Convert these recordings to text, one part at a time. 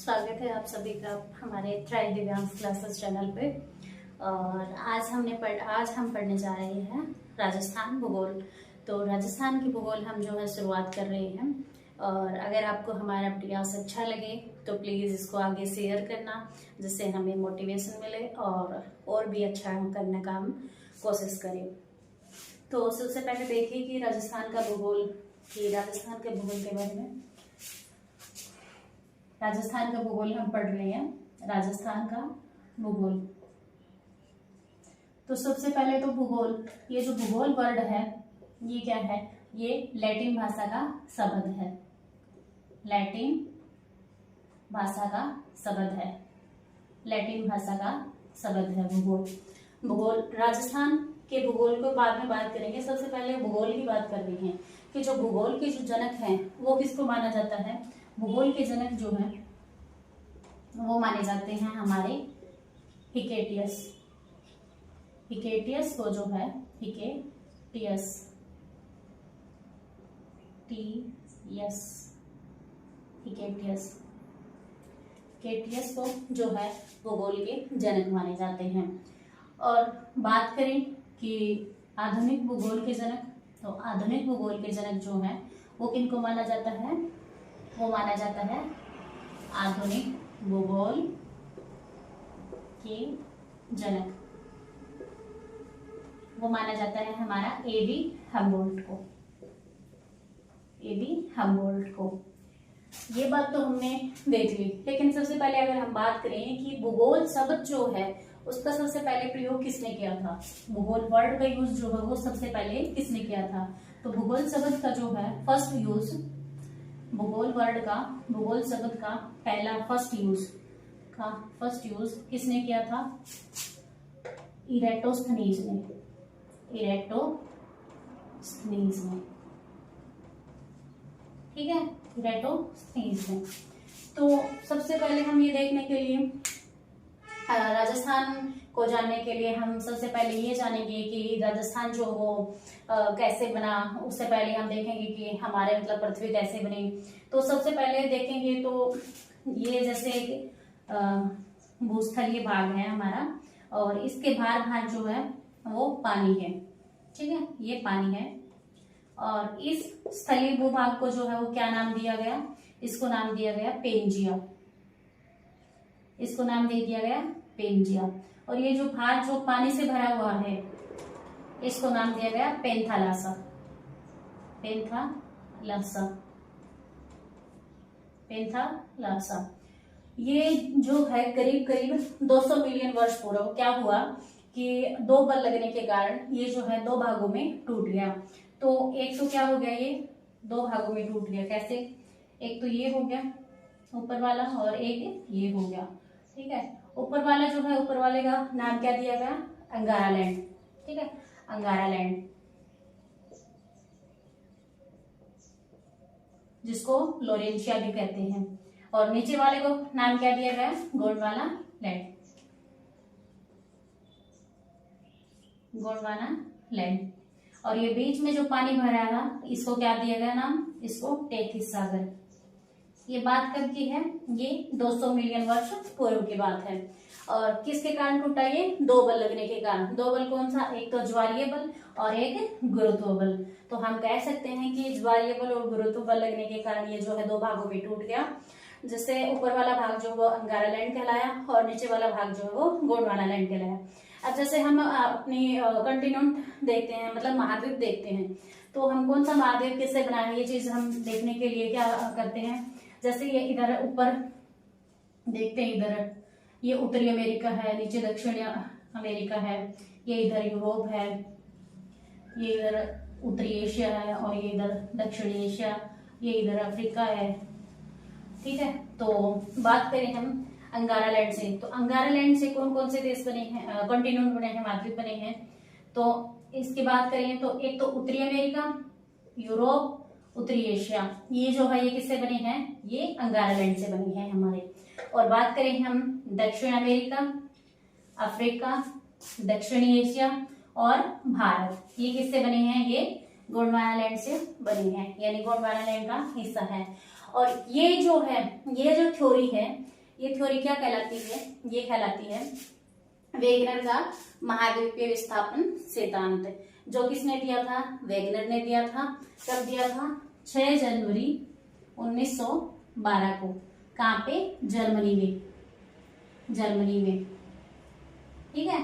स्वागत है आप सभी का हमारे थ्राइव दिव्यांग क्लासेस चैनल पे। और आज हम पढ़ने जा रहे हैं राजस्थान भूगोल। तो राजस्थान की भूगोल हम जो है शुरुआत कर रहे हैं। और अगर आपको हमारा प्रयास अच्छा लगे तो प्लीज़ इसको आगे शेयर करना, जिससे हमें मोटिवेशन मिले और भी अच्छा हम करने का हम कोशिश करें। तो सबसे पहले देखिए कि राजस्थान के भूगोल के बारे में। राजस्थान का भूगोल हम पढ़ रहे हैं, राजस्थान का भूगोल। तो सबसे पहले तो भूगोल, ये जो भूगोल वर्ड है ये क्या है? ये लैटिन भाषा का शब्द है। लैटिन भाषा का शब्द है। लैटिन भाषा का शब्द है भूगोल। राजस्थान के भूगोल को बाद में बात करेंगे। सबसे पहले भूगोल की बात कर रही हैं कि जो भूगोल के जो जनक हैं वो किसको माना जाता है? भूगोल के जनक जो हैं वो माने जाते हैं हमारे हिकेटियस। हिकेटियस को जो है हिकेटियस को जो है भूगोल के जनक माने जाते हैं। और बात करें कि आधुनिक भूगोल के जनक, तो आधुनिक भूगोल के जनक जो है वो किनको माना जाता है? वो माना जाता है आधुनिक भूगोल के जनक, वो माना जाता है हमारा ए.बी. हम्बोल्ट को। ये बात तो हमने देख ली, लेकिन सबसे पहले अगर हम बात करें कि भूगोल शब्द जो है उसका सबसे पहले प्रयोग किसने किया था? भूगोल वर्ड का यूज जो है वो सबसे पहले किसने किया था? तो भूगोल शब्द का जो है फर्स्ट यूज, भूगोल शब्द का पहला फर्स्ट यूज किसने किया था? इरेटोस्थनीज ने। ठीक है, इरेटोस्थनीज ने। तो सबसे पहले हम ये देखने के लिए, राजस्थान को जानने के लिए हम सबसे पहले ये जानेंगे कि राजस्थान जो हो कैसे बना। उससे पहले हम देखेंगे कि हमारे मतलब पृथ्वी कैसे बनी। तो सबसे पहले देखेंगे तो ये जैसे भूस्थलीय भाग है हमारा, और इसके भाग जो है वो पानी है। ठीक है, ये पानी है। और इस स्थलीय भूभाग को जो है वो क्या नाम दिया गया? इसको नाम दिया गया पेंजिया। इसको नाम दे दिया गया पेंजिया। और ये जो भाग जो पानी से भरा हुआ है इसको नाम दिया गया पेंथालासा। ये जो है करीब 200 मिलियन वर्ष पूर्व क्या हुआ कि दो बल लगने के कारण ये जो है दो भागों में टूट गया। तो एक तो क्या हो गया, ये दो भागों में टूट गया। कैसे? एक तो ये हो गया ऊपर वाला, और एक ये हो गया। ठीक है, ऊपर वाला जो है, ऊपर वाले का नाम क्या दिया गया? अंगारा लैंड। ठीक है, अंगारा लैंड, जिसको लोरेंशिया भी कहते हैं। और नीचे वाले को नाम क्या दिया गया? गोंडवाना लैंड। और ये बीच में जो पानी भरा था इसको क्या दिया गया नाम? इसको टेथिस सागर। ये बात कब की है? ये 200 मिलियन वर्ष पूर्व की बात है। और किसके कारण टूटा? ये दो बल लगने के कारण। दो बल कौन सा? एक तो ज्वारीय बल और एक गुरुत्व बल। तो हम कह सकते हैं कि ज्वारीय बल और गुरुत्व बल लगने के कारण ये जो है दो भागों में टूट गया, जिससे ऊपर वाला भाग जो वो अंगारा लैंड कहलाया और नीचे वाला भाग जो है वो गोंडवाना लैंड कहलाया। अब जैसे हम अपनी कंटिनेंट देखते हैं, मतलब महाद्वीप देखते हैं, तो हम कौन सा महाद्वीप किससे बना है ये चीज हम देखने के लिए क्या करते हैं? जैसे ये इधर ऊपर देखते हैं, इधर ये उत्तरी अमेरिका है, नीचे दक्षिणी अमेरिका है, ये इधर यूरोप है, ये इधर उत्तरी एशिया है, और ये इधर दक्षिणी एशिया, ये इधर अफ्रीका है। ठीक है, तो बात करें हम अंगारा लैंड से, तो अंगारा लैंड से कौन कौन से देश बने हैं, कॉन्टिनेंट बने हैं, महाद्वीप बने हैं? तो इसकी बात करें तो एक तो उत्तरी अमेरिका, यूरोप, उत्तरी एशिया, ये जो है ये किससे बने हैं? ये अंगारा लैंड से बने हैं हमारे। और बात करें हम दक्षिण अमेरिका, अफ्रीका, दक्षिणी एशिया और भारत, ये किससे बने हैं? ये गोंडवाना लैंड से बने हैं, यानी गोंडवाना लैंड का हिस्सा है। और ये जो है, ये जो थ्योरी है, ये थ्योरी क्या कहलाती है, ये कहलाती है वेगनर का महाद्वीपीय विस्थापन सिद्धांत, जो किसने दिया था, वेगनर ने दिया था। कब दिया था, 6 जनवरी 1912 को। कहाँ पे, जर्मनी में, जर्मनी में, ठीक है,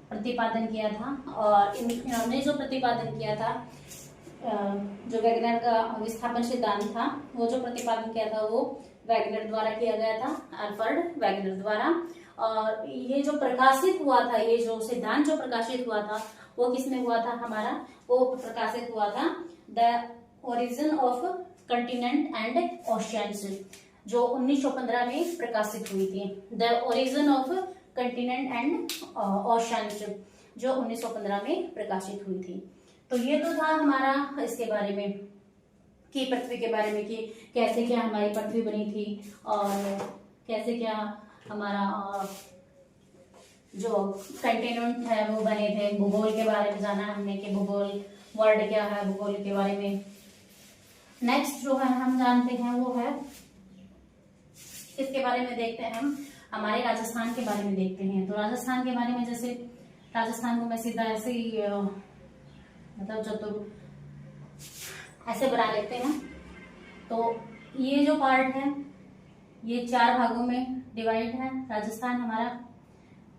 प्रतिपादन किया था। और इन्होंने जो प्रतिपादन किया था, जो वैगनर का विस्थापन सिद्धांत था, वो जो प्रतिपादन किया था वो वैगनर द्वारा किया गया था, अल्फ्रेड वैगनर द्वारा। और ये जो प्रकाशित हुआ था, ये जो सिद्धांत जो प्रकाशित हुआ था वो किसमें हुआ था हमारा, वो प्रकाशित हुआ था the origin of continent and oceans, जो 1915 में प्रकाशित हुई थी। The origin of continent and oceans, जो 1915 में प्रकाशित हुई थी। तो ये तो था हमारा इसके बारे में, कि पृथ्वी के बारे में, कि कैसे क्या हमारी पृथ्वी बनी थी और कैसे क्या हमारा जो कंटिनेंट है वो बने थे। भूगोल के बारे में जाना हमने, कि भूगोल, वर्ल्ड क्या है, भूगोल के बारे में। नेक्स्ट जो है हम जानते हैं वो है, इसके बारे में देखते हैं हम, हमारे राजस्थान के बारे में देखते हैं। तो राजस्थान के बारे में, जैसे राजस्थान को मैं सीधा ऐसे ही मतलब चतुर ऐसे बना लेते हैं। तो ये जो पार्ट है ये 4 भागों में डिवाइड है राजस्थान हमारा।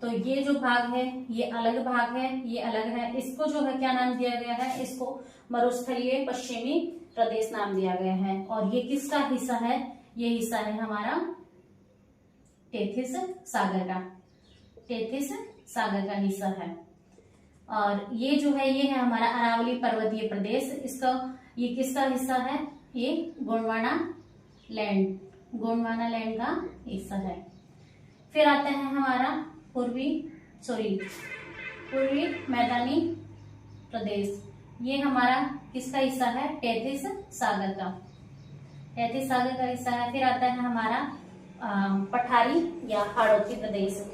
तो ये जो भाग है ये अलग भाग है, ये अलग है। इसको जो है क्या नाम दिया गया है, इसको मरुस्थलीय पश्चिमी प्रदेश नाम दिया गया है। और ये किसका हिस्सा है, ये हिस्सा है हमारा टेथिस सागर का, टेथिस सागर का हिस्सा है। और ये जो है ये है हमारा अरावली पर्वतीय प्रदेश, इसका ये किसका हिस्सा है, ये गोंडवाना लैंड, गोंडवाना लैंड का हिस्सा है। फिर आता है हमारा पूर्वी मैदानी प्रदेश, ये हमारा किसका हिस्सा है, टेथिस सागर का, टेथिस सागर का हिस्सा है। फिर आता है हमारा पठारी या हाड़ौती प्रदेश,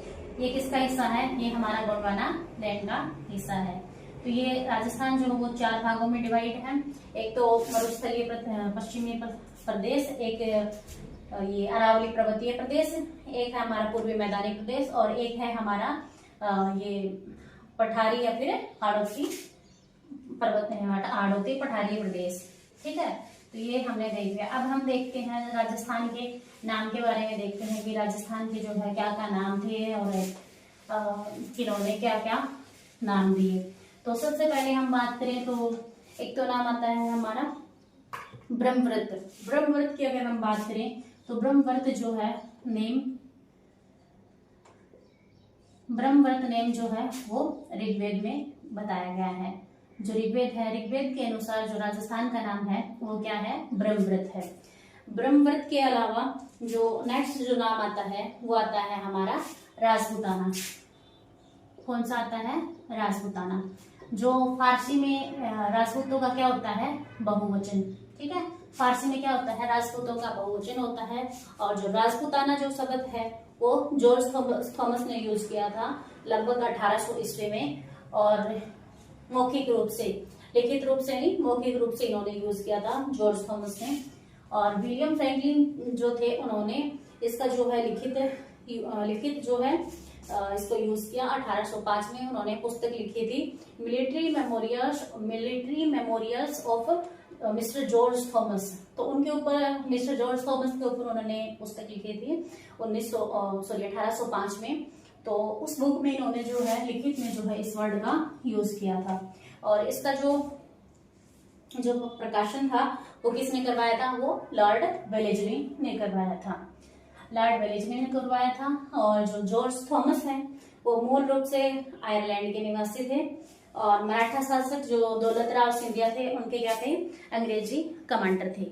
ये किसका हिस्सा है, ये हमारा गोंडवाना लैंड का हिस्सा है। तो ये राजस्थान जो है वो 4 भागों में डिवाइड है। एक तो मरुस्थलीय पश्चिमी प्रदेश, एक ये अरावली पर्वतीय प्रदेश, एक है हमारा पूर्वी मैदानी प्रदेश, और एक है हमारा ये पठारी या फिर हाड़ौती हाड़ौती पठारी प्रदेश, ठीक है। तो ये हमने देख लिया। अब हम देखते हैं राजस्थान के नाम के बारे में, देखते हैं कि राजस्थान के जो है क्या क्या नाम थे और किन्होंने क्या क्या नाम दिए। तो सबसे पहले हम बात करें तो एक तो नाम आता है हमारा ब्रह्मव्रत। ब्रह्मव्रत की अगर हम बात करें तो ब्रह्मव्रत जो है नेम, ब्रह्मव्रत नेम जो है वो ऋग्वेद में बताया गया है। जो ऋग्वेद है, ऋग्वेद के अनुसार जो राजस्थान का नाम है वो क्या है, ब्रह्मव्रत है। ब्रह्मव्रत के अलावा जो नेक्स्ट जो नाम आता है वो आता है हमारा राजपूताना। कौन सा आता है, राजपूताना, जो फारसी में राजपूतों का क्या होता है, बहुवचन, ठीक है। फारसी में क्या होता है, राजपूतों का बहुवचन होता है। और जो राजपूताना जो शब्द है वो जॉर्ज थॉमस ने यूज किया था लगभग 1800 ईस्वी में, और मौखिक रूप से, लिखित रूप से नहीं, मौखिक रूप से इन्होंने यूज किया था जॉर्ज थॉमस ने। और विलियम फ्रैंकलिन जो थे उन्होंने इसका जो है लिखित जो है इसको यूज किया 1805 में। उन्होंने पुस्तक लिखी थी military memorials of mister George Thomas. तो उनके ऊपर, मिस्टर जॉर्ज थॉमस के ऊपर उन्होंने पुस्तक लिखी थी 1805 में। तो उस बुक में इन्होंने जो है लिखित में जो है इस वर्ड का यूज किया था। और इसका जो प्रकाशन था वो किसने करवाया था, वो लॉर्ड वेलेस्ली ने करवाया था, लॉर्ड वेलेस्ली ने करवाया था। और जो जॉर्ज थॉमस है वो मूल रूप से आयरलैंड के निवासी थे, और मराठा शासक जो दौलतराव सिंधिया थे उनके क्या थे, अंग्रेजी कमांडर थे।